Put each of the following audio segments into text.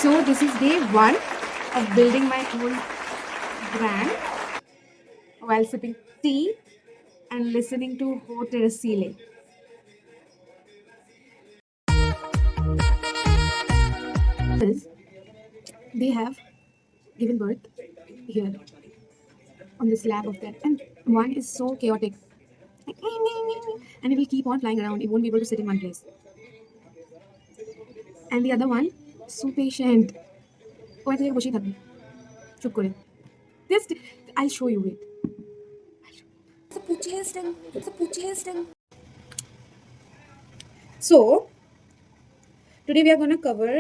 So this is day one of building my own brand while sipping tea and listening to Haute Rasile. They have given birth here on the slab of that, and one is so chaotic, and it will keep on flying around. It won't be able to sit in one place. And the other one, so patient. Oh, I think বসেই থাকবে চুপ করে. This I'll show you it. It's the poochiest and it's the poochiest and. So today we are gonna cover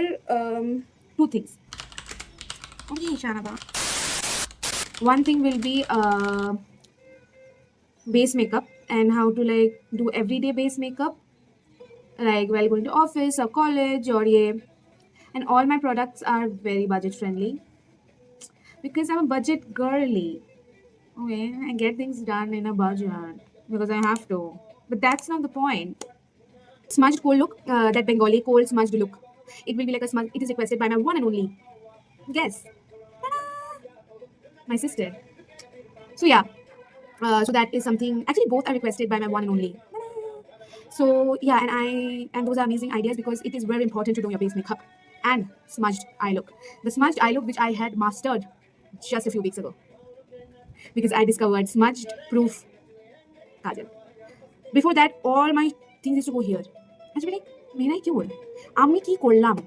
two things. Okay, Shanaba. One thing will be base makeup and how to like do everyday base makeup, like while going to office or college or yeah. And all my products are very budget friendly because I'm a budget girly. Okay, I get things done in a budget because I have to. But that's not the point. Smudged cold look, that Bengali cold smudged look. It will be like a smudge. It is requested by my one and only. Guess. My sister. So yeah. So that is something. Actually, both are requested by my one and only. So yeah, and those are amazing ideas because it is very important to do your base makeup and smudged eye look. The smudged eye look which I had mastered just a few weeks ago because I discovered smudged proof kajal. Before that, all my things used to go here. I was like, মেয়েরাই কি বল আমি কি করলাম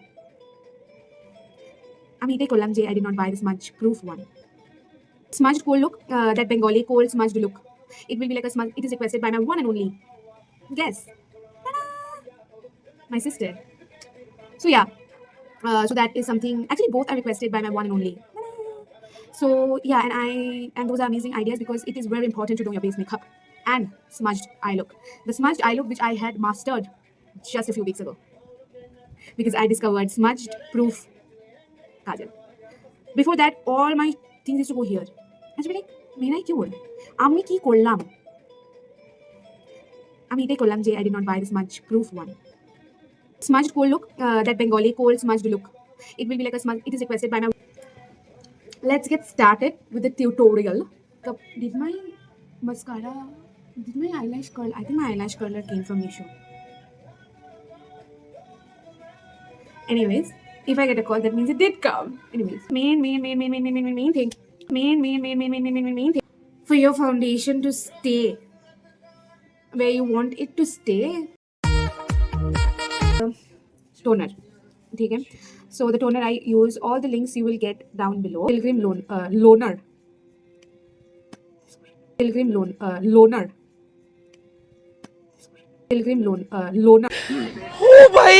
আমি এটাই করলাম যে I did not buy the smudge proof one. Smudged cold look, that Bengali cold smudged look. It will be like a smudge. It is requested by my one and only. Guess. My sister. So yeah. So that is something. Actually, both are requested by my one and only. So yeah, and those are amazing ideas because it is very important to do your base makeup and smudged eye look. The smudged eye look which I had mastered just a few weeks ago because I discovered smudged proof kajal. Before that, all my things used to go here. I was like, মেয়েরাই কি বল আমি কি করলাম আমি এটাই করলাম যে I did not buy the smudge proof one. Smudged cold look, that Bengali cold smudged look. It will be like a smudge. It is requested by my. Let's get started with the tutorial. Did my mascara, did my eyelash curl? I think my eyelash curler came from Meesho. Anyways, if I get a call, that means it did come. Anyways, main thing. Main thing. For your foundation to stay where you want it to stay. Toner. Okay. So the toner I use, all the links you will get down below. Pilgrim Loner. Pilgrim Loner. Pilgrim Loner. ओ भाई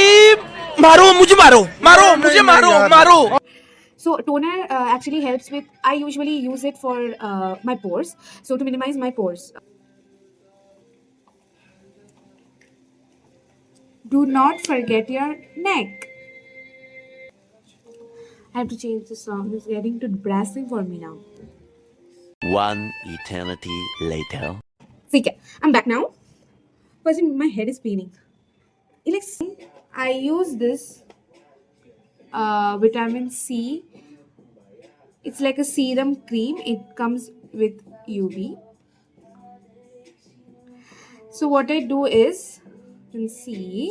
मारो मुझे मारो So toner actually helps with. I usually use it for my pores. So to minimize my pores. Do not forget your neck. I have to change the song. It's getting too depressing for me now. One eternity later. See, I'm back now. First, my head is paining. I use this vitamin C. It's like a serum cream. It comes with UV. So what I do is, you can see,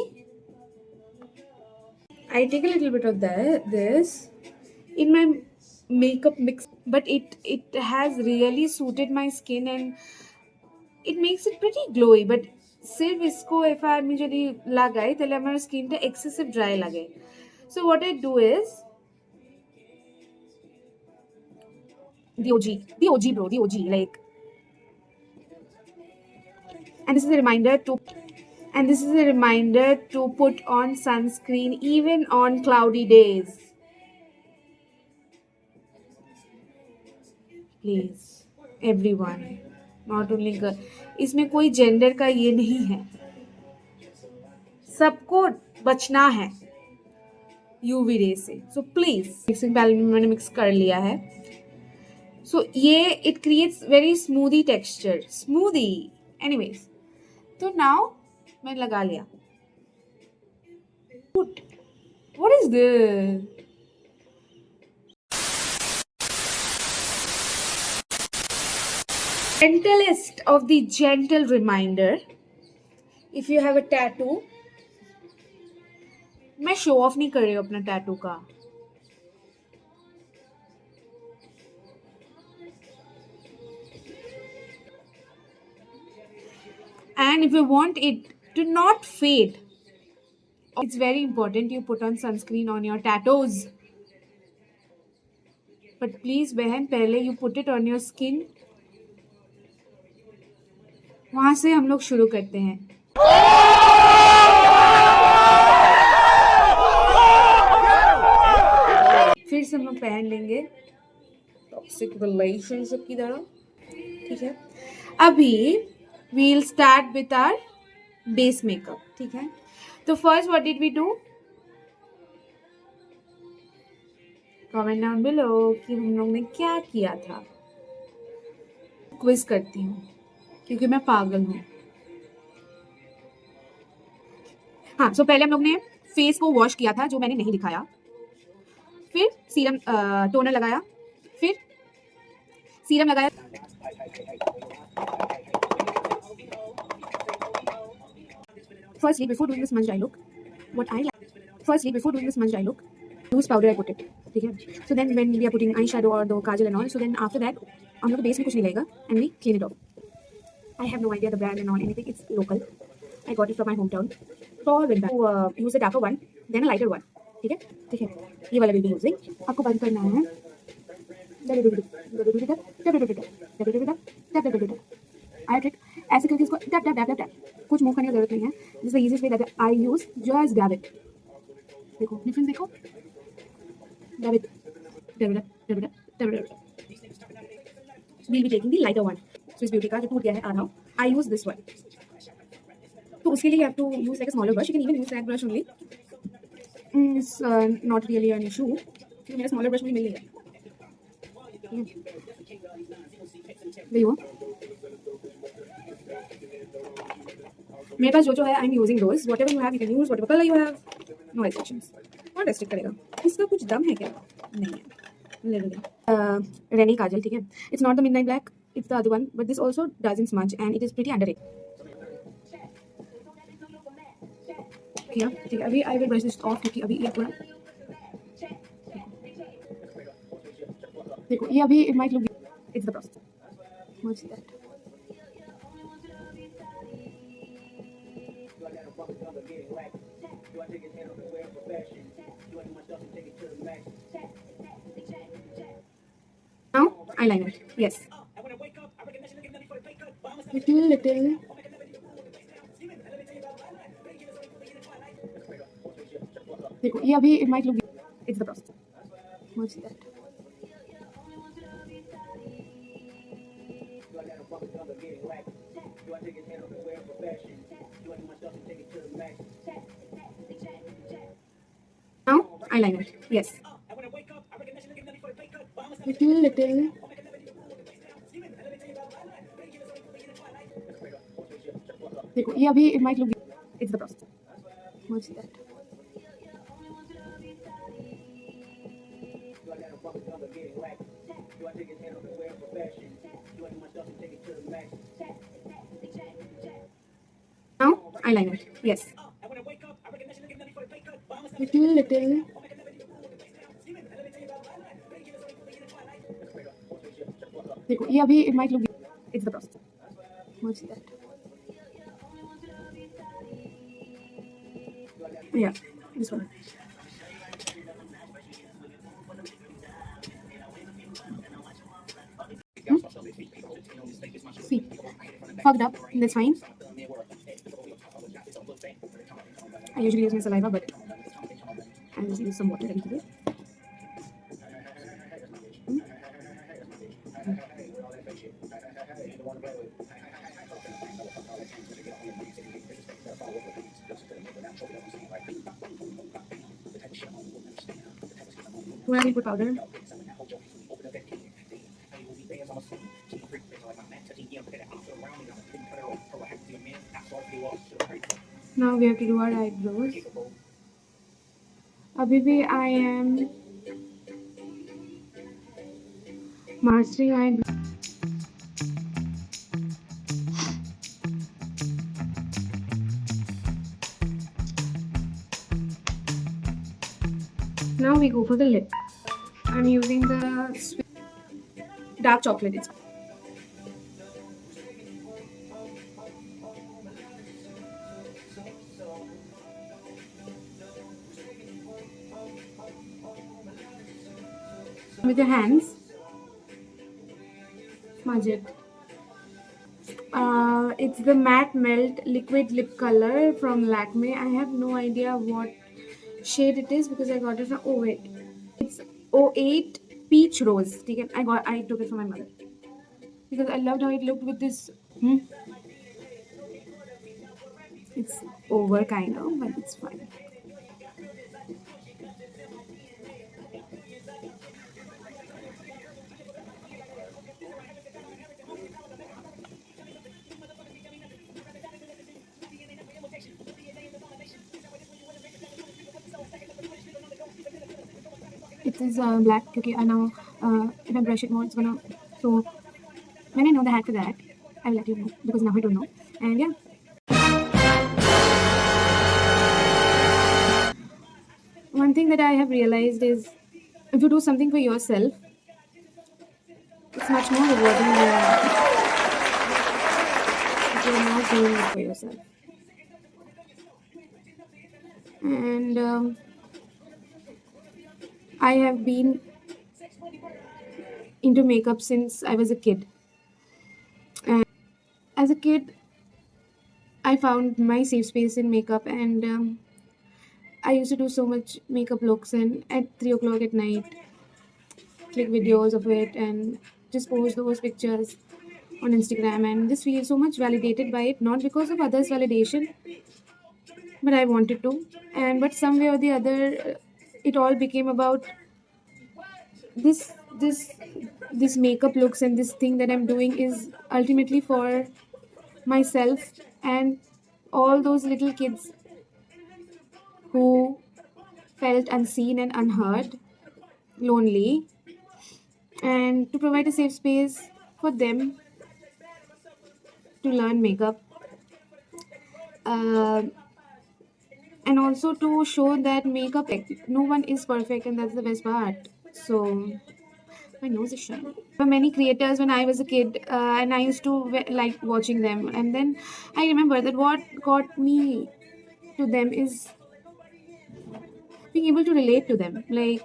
I take a little bit of this in my makeup mix, but it has really suited my skin and it makes it pretty glowy. But सिर्फ इसको if আমি যদি লাগাই তাহলে আমার স্কিনটা excessive dry লাগে. So what I do is the OG bro, the OG, like. And this is a reminder to put on sunscreen even on cloudy days. Please, everyone, not only girl. इसमें कोई gender का ये नहीं है, सबको बचना है यूवी रे से. सो प्लीज मिक्सिंग पैलेट में मैंने मिक्स कर लिया है. सो ये it creates very smoothie texture. Smoothie. Anyways, तो नाउ मैं लगा लिया. What is this? Gentlest of the gentle reminder, if you have a tattoo, मैं शो ऑफ नहीं कर रही हूँ अपना टैटू का. And if you want it to not fade, it's very important you put on sunscreen on your tattoos. But please बहन, पहले you put it on your skin. वहां से हम लोग शुरू करते हैं. फिर से हम लोग पहन लेंगे टॉक्सिक रिलेशनशिप की तरह. ठीक है, अभी we'll start with our base makeup. ठीक है, तो first what did we do? Comment down below कि हम लोग ने क्या किया था. क्विज करती हूँ क्योंकि मैं पागल हूँ. हाँ, सो पहले हम लोग ने फेस को वॉश किया था, जो मैंने नहीं दिखाया. फिर सीरम टोनर लगाया, फिर सीरम लगाया. Firstly, before doing the smudge eye look, loose powder I put it. ठीक है, so then when we are putting eyeshadow or the kajal and all, so then after that हम लोग base में कुछ नहीं लगेगा and we clean it off. I have no idea the brand and all anything. It's local. I got it from my hometown. Tall window. So use a darker one, then a lighter one. ठीक है, ठीक है. ये वाला भी using. आपको बंद करना है. आई ट्रिक ऐसे करके इसको tap tap tap tap tap. कुछ मूव करने की जरूरत नहीं है. This the easiest way that I use. Just dab it. देखो डिफरेंस देखो. Dab it. Dab it. Dab it. Dab it. We'll be taking the lighter one. Swiss Beauty का जो टूट गया है आधा. I use this one. तो उसके लिए you have to use like a smaller brush. You can even use that brush only. It's not really an issue. क्योंकि मेरा smaller brush मुझे मिल गया. There you go. मेरे पास जो है I'm using those. Whatever you have you can use. Whatever color you have. No restrictions. कौन restrict करेगा? इसका कुछ दम है क्या? नहीं है. Literally. Rennie Kajal, ठीक है. It's not the Midnight Black. It's the other one. But this also doesn't smudge and it is pretty underrated. ठीक है, ठीक है. अभी I will brush this off क्योंकि अभी ये पूरा. देखो ये अभी it might look. It's the process. What's that? Now eyeliner. Yes. Little. देखो ये अभी it might look. It's the process. What's that? Now eyeliner. Yes. Little. देखो ये अभी it might look. It's the process. What's that? Now eyeliner. Yes. Little. देखो ये अभी it might look. It's the process. What's that? Yeah, this one. See, fucked up. That's fine. I usually use my saliva, but I'll just use some water a little bit. Where I put powder? Now we have to do our eyebrows. अभी भी I am mastering eyebrows. Now we go for the lip. I'm using the dark chocolate. It's with your hands. Smudge it. It's the matte melt liquid lip color from Lakme. I have no idea what shade it is because I got it from. Oh wait, it's 08 peach rose. Okay, I took it from my mother because I loved how it looked with this. It's over kind of, but it's fine. It is black. Okay, I now if I brush it more, it's gonna. So when I know the hack for that, I'll let you know because now I don't know. And yeah. One thing that I have realized is if you do something for yourself, it's much more rewarding than if you're not doing it for yourself. And I have been into makeup since I was a kid. And as a kid, I found my safe space in makeup, and I used to do so much makeup looks, and at 3 o'clock at night, click videos of it and just post those pictures on Instagram, and just feel so much validated by it, not because of others' validation, but I wanted to. And but some way or the other, it all became about this this this makeup looks, and this thing that I'm doing is ultimately for myself and all those little kids who felt unseen and unheard, lonely, and to provide a safe space for them to learn makeup, uh, and also to show that makeup, no one is perfect, and that's the best part. So my nose is shiny. There were many creators when I was a kid, and I used to like watching them. And then I remember that what got me to them is being able to relate to them. Like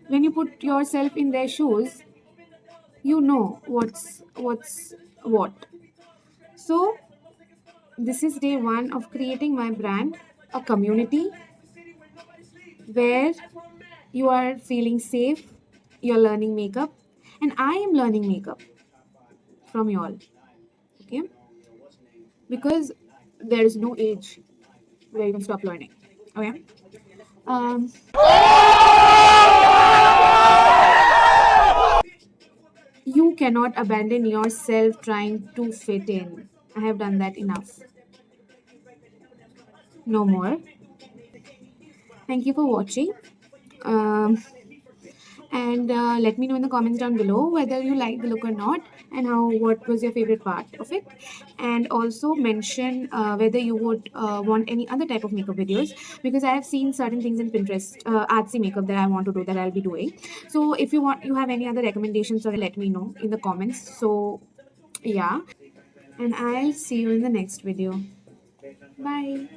when you put yourself in their shoes, you know what's what. So this is day one of creating my brand, a community where you are feeling safe, you're learning makeup, and I am learning makeup from you all. Okay, because there is no age where you can stop learning. Okay. Um, you cannot abandon yourself trying to fit in. I have done that enough. No more. Thank you for watching. Um, and let me know in the comments down below whether you like the look or not, and what was your favorite part of it, and also mention whether you would want any other type of makeup videos, because I have seen certain things in Pinterest, artsy makeup that I want to do, that I'll be doing. So if you have any other recommendations, or let me know in the comments. So yeah, and I'll see you in the next video. Bye.